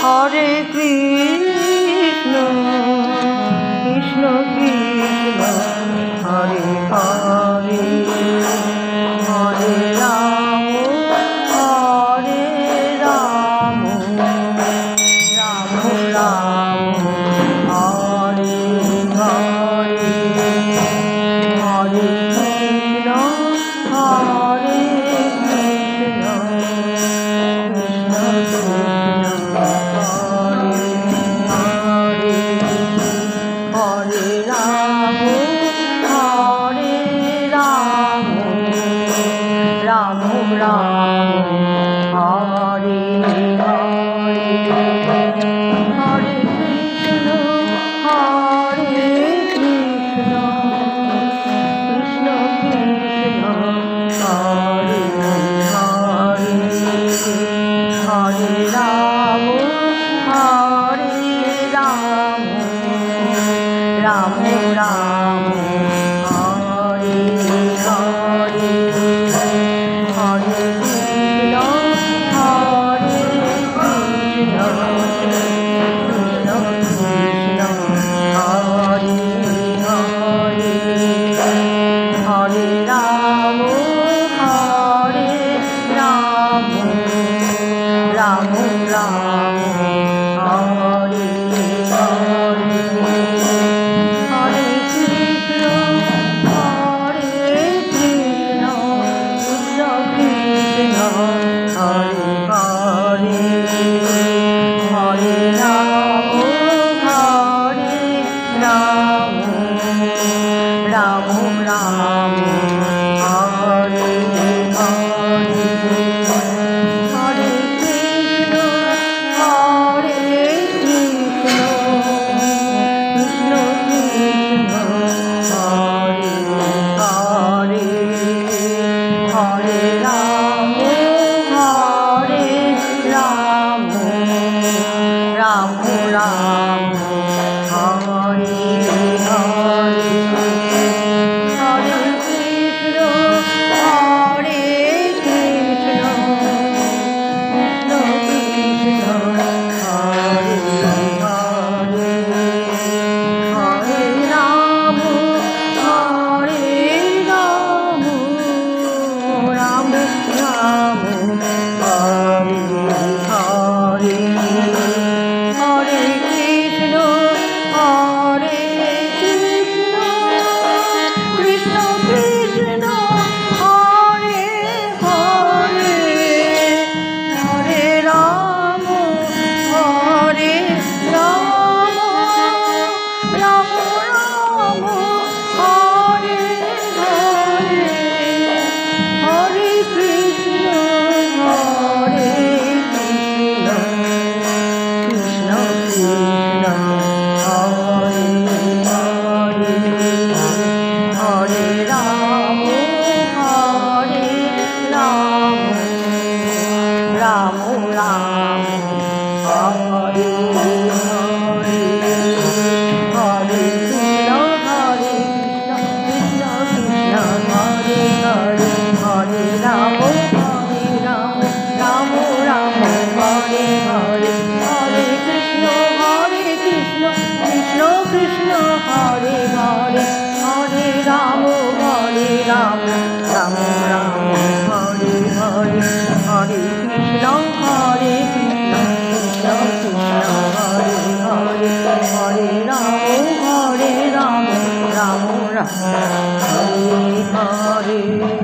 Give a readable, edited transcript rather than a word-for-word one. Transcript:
Hare Krishna Krishna Krishna Hare Hare Hare Ram Hare Ram Ram Ram Hare Hare Hare Krishna Hare Krishna Krishna Krishna Hare Ram Hare Ram Ram Ram Hare Hare Hare Krishna Hare Krishna Krishna Krishna Hare Hare Hare Ram Hare Ram Ram Ram Hare Hare Hare Krishna Hare Krishna Krishna Krishna Hare Hare Hare Ram Hare Ram Ram Ram Hare Hare Hare Krishna Hare Krishna Krishna Krishna Hare Hare Hare Ram Hare Ram Ram Ram Hare Hare Hare Krishna Hare Krishna Krishna Krishna Hare Hare Hare Ram Hare Ram Ram Ram Hare Hare Hare Krishna Hare Krishna Krishna Krishna Hare Hare Hare Ram Hare Ram Ram Ram Hare Hare Hare Krishna Hare Krishna Krishna Krishna Hare Hare Hare Ram Hare Ram Ram Ram Hare Hare Hare Krishna Hare Krishna Krishna Krishna Hare Hare Hare Ram Hare Ram Ram Ram Hare Hare Hare Krishna Hare Krishna Krishna Krishna Hare Hare Hare Ram Ram Ram Hare Hare Hare Krishna Krishna Krishna Hare Hare Hare Ram Ram Ram Hare Hare Hare Krishna Krishna Krishna Hare Hare Hare Ram Ram Ram Hare Hare